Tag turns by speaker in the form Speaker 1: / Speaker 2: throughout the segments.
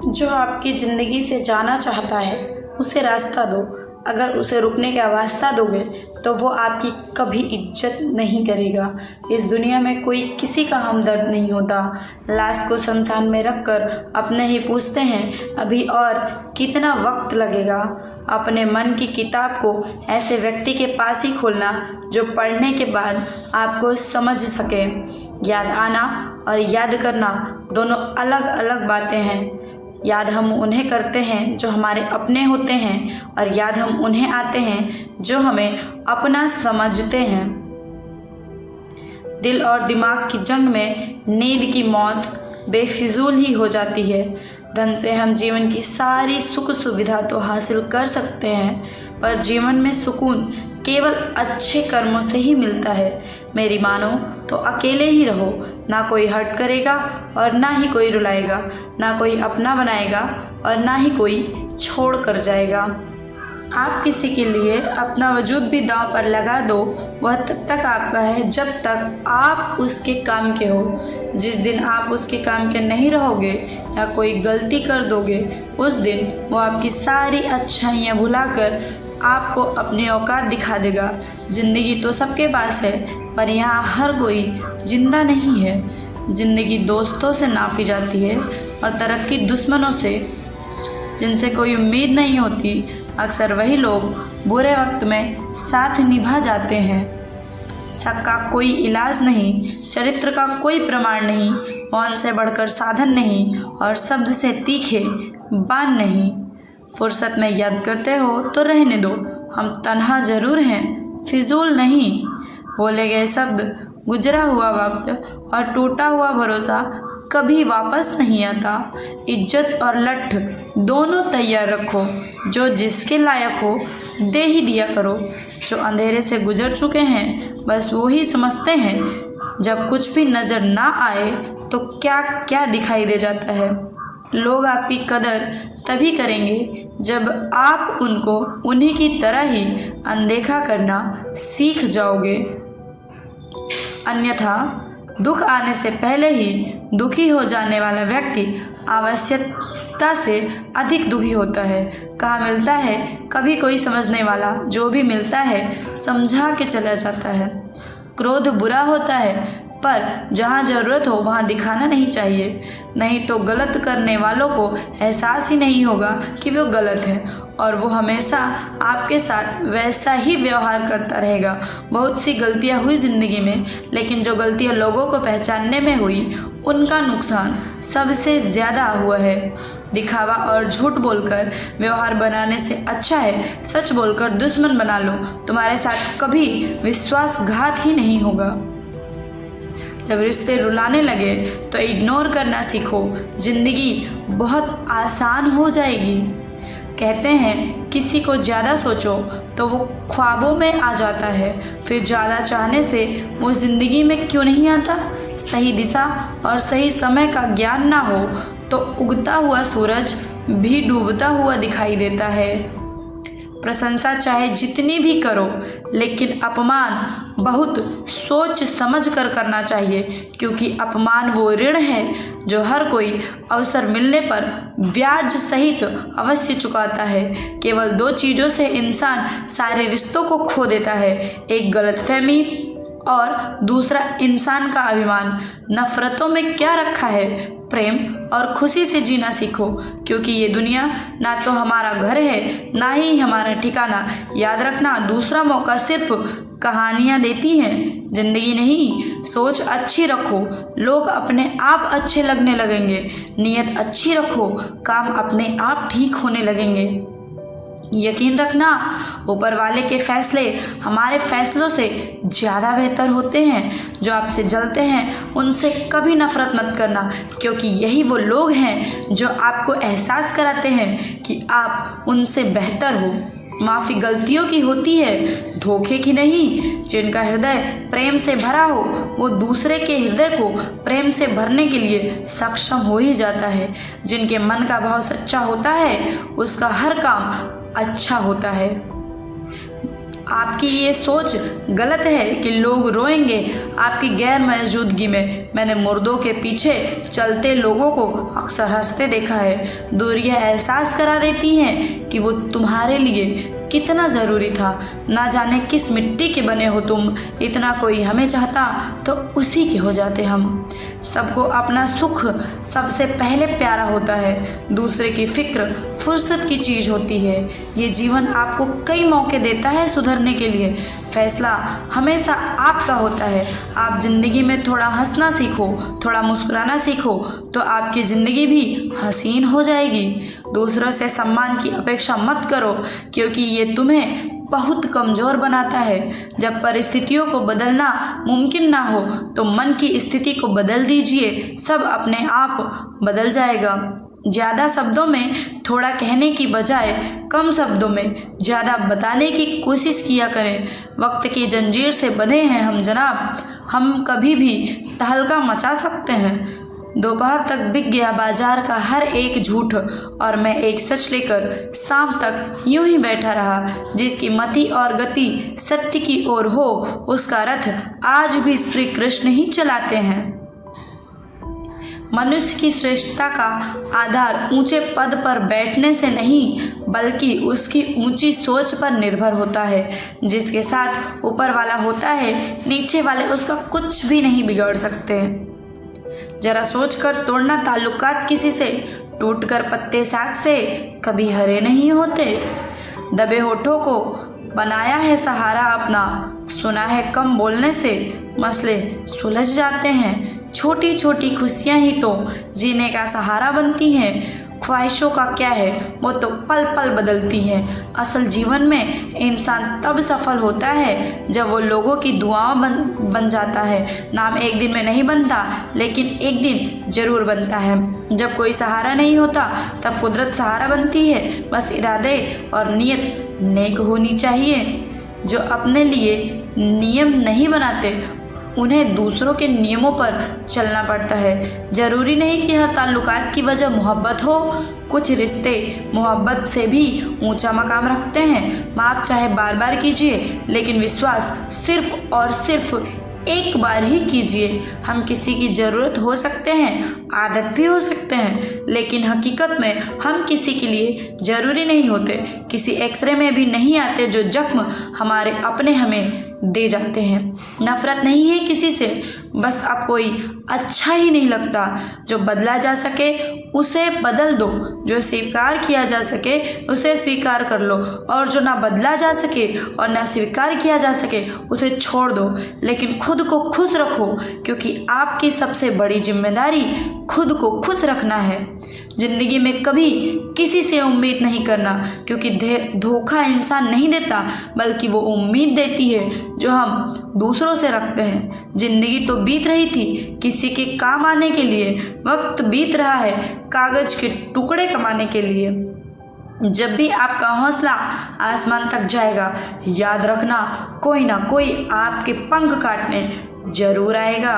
Speaker 1: जो आपकी ज़िंदगी से जाना चाहता है उसे रास्ता दो। अगर उसे रुकने का वास्ता दोगे तो वो आपकी कभी इज्जत नहीं करेगा। इस दुनिया में कोई किसी का हमदर्द नहीं होता। लाश को शमशान में रखकर अपने ही पूछते हैं अभी और कितना वक्त लगेगा। अपने मन की किताब को ऐसे व्यक्ति के पास ही खोलना जो पढ़ने के बाद आपको समझ सके। याद आना और याद करना दोनों अलग अलग बातें हैं। याद हम उन्हें करते हैं जो हमारे अपने होते हैं और याद हम उन्हें आते हैं जो हमें अपना समझते हैं। दिल और दिमाग की जंग में नींद की मौत बेफिजूल ही हो जाती है। धन से हम जीवन की सारी सुख सुविधा तो हासिल कर सकते हैं पर जीवन में सुकून केवल अच्छे कर्मों से ही मिलता है। मेरी मानो तो अकेले ही रहो। ना कोई हर्ट करेगा और ना ही कोई रुलाएगा, ना कोई अपना बनाएगा और ना ही कोई छोड़ कर जाएगा। आप किसी के लिए अपना वजूद भी दांव पर लगा दो, वह तब तक आपका है जब तक आप उसके काम के हो। जिस दिन आप उसके काम के नहीं रहोगे या कोई गलती कर दोगे उस दिन वो आपकी सारी अच्छाइयाँ भुलाकर आपको अपनी औकात दिखा देगा। ज़िंदगी तो सबके पास है पर यहाँ हर कोई जिंदा नहीं है। ज़िंदगी दोस्तों से नापी जाती है और तरक्की दुश्मनों से। जिनसे कोई उम्मीद नहीं होती अक्सर वही लोग बुरे वक्त में साथ निभा जाते हैं। शक का कोई इलाज नहीं, चरित्र का कोई प्रमाण नहीं, मौन से बढ़कर साधन नहीं और शब्द से तीखे बाण नहीं। फुर्सत में याद करते हो तो रहने दो, हम तन्हा जरूर हैं, फिजूल नहीं। बोले गए शब्द, गुजरा हुआ वक्त और टूटा हुआ भरोसा कभी वापस नहीं आता। इज्जत और लठ दोनों तैयार रखो, जो जिसके लायक हो दे ही दिया करो। जो अंधेरे से गुजर चुके हैं बस वो ही समझते हैं। जब कुछ भी नज़र ना आए तो क्या क्या दिखाई दे जाता है। लोग आपकी कदर तभी करेंगे जब आप उनको उन्हीं की तरह ही अनदेखा करना सीख जाओगे। अन्यथा दुख आने से पहले ही दुखी हो जाने वाला व्यक्ति आवश्यकता से अधिक दुखी होता है। कहाँ मिलता है कभी कोई समझने वाला, जो भी मिलता है समझा के चला जाता है। क्रोध बुरा होता है पर जहाँ ज़रूरत हो वहाँ दिखाना नहीं चाहिए, नहीं तो गलत करने वालों को एहसास ही नहीं होगा कि वो गलत है और वो हमेशा आपके साथ वैसा ही व्यवहार करता रहेगा। बहुत सी गलतियाँ हुई ज़िंदगी में, लेकिन जो गलतियाँ लोगों को पहचानने में हुई उनका नुकसान सबसे ज़्यादा हुआ है। दिखावा और झूठ बोलकर व्यवहार बनाने से अच्छा है सच बोलकर दुश्मन बना लो। तुम्हारे साथ कभी विश्वासघात ही नहीं होगा। जब रिश्ते रुलाने लगे तो इग्नोर करना सीखो, जिंदगी बहुत आसान हो जाएगी। कहते हैं किसी को ज़्यादा सोचो तो वो ख्वाबों में आ जाता है, फिर ज़्यादा चाहने से वो ज़िंदगी में क्यों नहीं आता। सही दिशा और सही समय का ज्ञान ना हो तो उगता हुआ सूरज भी डूबता हुआ दिखाई देता है। प्रशंसा चाहे जितनी भी करो लेकिन अपमान बहुत सोच समझ कर करना चाहिए, क्योंकि अपमान वो ऋण है जो हर कोई अवसर मिलने पर ब्याज सहित अवश्य चुकाता है। केवल दो चीज़ों से इंसान सारे रिश्तों को खो देता है, एक गलतफहमी और दूसरा इंसान का अभिमान। नफरतों में क्या रखा है, प्रेम और खुशी से जीना सीखो, क्योंकि ये दुनिया ना तो हमारा घर है ना ही हमारा ठिकाना। याद रखना दूसरा मौका सिर्फ कहानियाँ देती हैं, जिंदगी नहीं। सोच अच्छी रखो, लोग अपने आप अच्छे लगने लगेंगे। नीयत अच्छी रखो, काम अपने आप ठीक होने लगेंगे। यकीन रखना ऊपर वाले के फैसले हमारे फैसलों से ज़्यादा बेहतर होते हैं। जो आपसे जलते हैं उनसे कभी नफरत मत करना, क्योंकि यही वो लोग हैं जो आपको एहसास कराते हैं कि आप उनसे बेहतर हो। माफ़ी गलतियों की होती है, धोखे की नहीं। जिनका हृदय प्रेम से भरा हो वो दूसरे के हृदय को प्रेम से भरने के लिए सक्षम हो ही जाता है। जिनके मन का भाव सच्चा होता है उसका हर काम अच्छा होता है। आपकी ये सोच गलत है कि लोग रोएंगे आपकी गैर मौजूदगी में। मैंने मुर्दों के पीछे चलते लोगों को अक्सर हंसते देखा है। दूरियां एहसास करा देती हैं कि वो तुम्हारे लिए कितना ज़रूरी था। ना जाने किस मिट्टी के बने हो तुम, इतना कोई हमें चाहता तो उसी के हो जाते हम। सबको अपना सुख सबसे पहले प्यारा होता है, दूसरे की फिक्र फुर्सत की चीज़ होती है। ये जीवन आपको कई मौके देता है सुधरने के लिए, फैसला हमेशा आपका होता है। आप ज़िंदगी में थोड़ा हंसना सीखो, थोड़ा मुस्कुराना सीखो तो आपकी ज़िंदगी भी हसीन हो जाएगी। दूसरों से सम्मान की अपेक्षा मत करो क्योंकि ये तुम्हें बहुत कमज़ोर बनाता है। जब परिस्थितियों को बदलना मुमकिन ना हो तो मन की स्थिति को बदल दीजिए, सब अपने आप बदल जाएगा। ज़्यादा शब्दों में थोड़ा कहने की बजाय कम शब्दों में ज़्यादा बताने की कोशिश किया करें। वक्त की जंजीर से बंधे हैं हम जनाब, हम कभी भी तहलका मचा सकते हैं। दोपहर तक बिक गया बाजार का हर एक झूठ और मैं एक सच लेकर शाम तक यूं ही बैठा रहा। जिसकी मति और गति सत्य की ओर हो उसका रथ आज भी श्री कृष्ण ही चलाते हैं। मनुष्य की श्रेष्ठता का आधार ऊंचे पद पर बैठने से नहीं बल्कि उसकी ऊंची सोच पर निर्भर होता है। जिसके साथ ऊपर वाला होता है नीचे वाले उसका कुछ भी नहीं बिगाड़ सकते। जरा सोचकर तोड़ना ताल्लुकात किसी से, टूटकर पत्ते साग से कभी हरे नहीं होते। दबे होठों को बनाया है सहारा अपना, सुना है कम बोलने से मसले सुलझ जाते हैं। छोटी छोटी खुशियां ही तो जीने का सहारा बनती हैं। ख्वाहिशों का क्या है, वो तो पल पल बदलती हैं। असल जीवन में इंसान तब सफल होता है जब वो लोगों की दुआओं बन जाता है। नाम एक दिन में नहीं बनता लेकिन एक दिन ज़रूर बनता है। जब कोई सहारा नहीं होता तब कुदरत सहारा बनती है। बस इरादे और नीयत नेक होनी चाहिए। जो अपने लिए नियम नहीं बनाते उन्हें दूसरों के नियमों पर चलना पड़ता है। ज़रूरी नहीं कि हर ताल्लुकात की वजह मोहब्बत हो, कुछ रिश्ते मोहब्बत से भी ऊंचा मकाम रखते हैं। माफ़ चाहे बार बार कीजिए लेकिन विश्वास सिर्फ और सिर्फ एक बार ही कीजिए। हम किसी की ज़रूरत हो सकते हैं, आदत भी हो सकते हैं, लेकिन हकीकत में हम किसी के लिए ज़रूरी नहीं होते। किसी एक्सरे में भी नहीं आते जो जख्म हमारे अपने हमें दे जाते हैं। नफ़रत नहीं है किसी से, बस अब कोई अच्छा ही नहीं लगता। जो बदला जा सके उसे बदल दो, जो स्वीकार किया जा सके उसे स्वीकार कर लो, और जो ना बदला जा सके और ना स्वीकार किया जा सके उसे छोड़ दो। लेकिन खुद को खुश रखो क्योंकि आपकी सबसे बड़ी जिम्मेदारी खुद को खुश रखना है। ज़िंदगी में कभी किसी से उम्मीद नहीं करना क्योंकि धोखा इंसान नहीं देता बल्कि वो उम्मीद देती है जो हम दूसरों से रखते हैं। ज़िंदगी तो बीत रही थी किसी के काम आने के लिए, वक्त बीत रहा है कागज़ के टुकड़े कमाने के लिए। जब भी आपका हौसला आसमान तक जाएगा याद रखना कोई ना कोई आपके पंख काटने जरूर आएगा।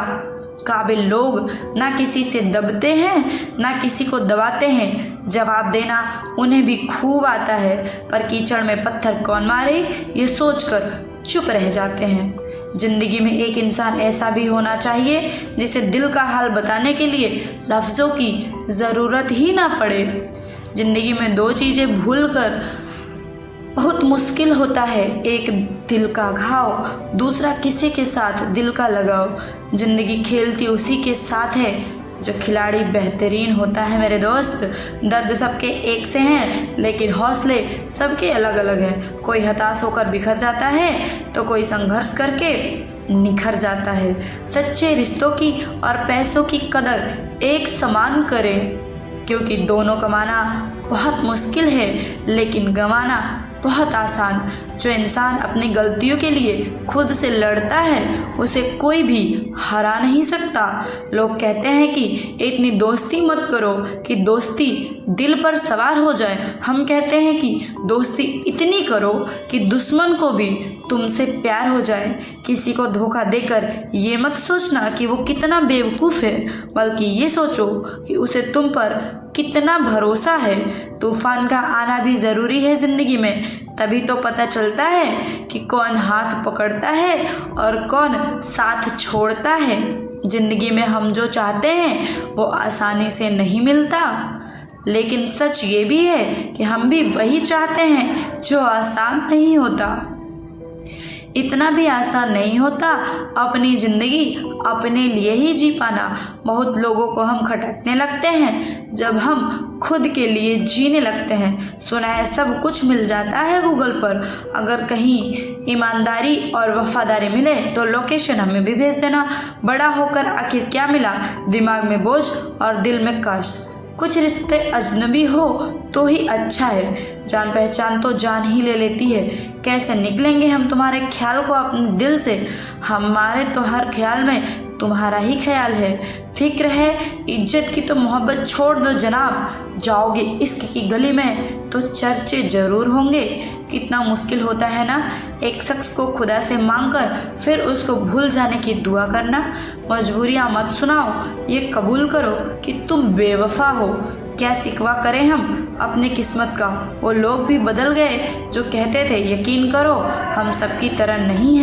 Speaker 1: काबिल लोग ना किसी से दबते हैं ना किसी को दबाते हैं। जवाब देना उन्हें भी खूब आता है, पर कीचड़ में पत्थर कौन मारे ये सोचकर चुप रह जाते हैं। ज़िंदगी में एक इंसान ऐसा भी होना चाहिए जिसे दिल का हाल बताने के लिए लफ्ज़ों की ज़रूरत ही ना पड़े। ज़िंदगी में दो चीज़ें भूलकर बहुत मुश्किल होता है, एक दिल का घाव, दूसरा किसी के साथ दिल का लगाव। ज़िंदगी खेलती उसी के साथ है जो खिलाड़ी बेहतरीन होता है मेरे दोस्त। दर्द सबके एक से हैं लेकिन हौसले सबके अलग अलग हैं। कोई हताश होकर बिखर जाता है तो कोई संघर्ष करके निखर जाता है। सच्चे रिश्तों की और पैसों की कदर एक समान करें क्योंकि दोनों कमाना बहुत मुश्किल है लेकिन गंवाना बहुत आसान। जो इंसान अपनी गलतियों के लिए खुद से लड़ता है उसे कोई भी हरा नहीं सकता। लोग कहते हैं कि इतनी दोस्ती मत करो कि दोस्ती दिल पर सवार हो जाए। हम कहते हैं कि दोस्ती इतनी करो कि दुश्मन को भी तुमसे प्यार हो जाए। किसी को धोखा देकर ये मत सोचना कि वो कितना बेवकूफ़ है, बल्कि ये सोचो कि उसे तुम पर कितना भरोसा है। तूफान का आना भी ज़रूरी है ज़िंदगी में, तभी तो पता चलता है कि कौन हाथ पकड़ता है और कौन साथ छोड़ता है। जिंदगी में हम जो चाहते हैं वो आसानी से नहीं मिलता, लेकिन सच ये भी है कि हम भी वही चाहते हैं जो आसान नहीं होता। इतना भी आसान नहीं होता अपनी ज़िंदगी अपने लिए ही जी पाना। बहुत लोगों को हम खटकने लगते हैं जब हम खुद के लिए जीने लगते हैं। सुना है सब कुछ मिल जाता है गूगल पर, अगर कहीं ईमानदारी और वफादारी मिले तो लोकेशन हमें भी भेज देना। बड़ा होकर आखिर क्या मिला, दिमाग में बोझ और दिल में कष्ट। कुछ रिश्ते अजनबी हो तो ही अच्छा है, जान पहचान तो जान ही ले लेती है। कैसे निकलेंगे हम तुम्हारे ख्याल को अपने दिल से, हमारे तो हर ख्याल में तुम्हारा ही ख्याल है। फिक्र है इज्जत की तो मोहब्बत छोड़ दो जनाब, जाओगे इश्क की गली में तो चर्चे ज़रूर होंगे। कितना मुश्किल होता है ना एक शख्स को खुदा से मांगकर फिर उसको भूल जाने की दुआ करना। मजबूरियाँ मत सुनाओ, ये कबूल करो कि तुम बेवफा हो। क्या सिकवा करें हम अपनी किस्मत का, वो लोग भी बदल गए जो कहते थे यकीन करो हम सबकी तरह नहीं हैं।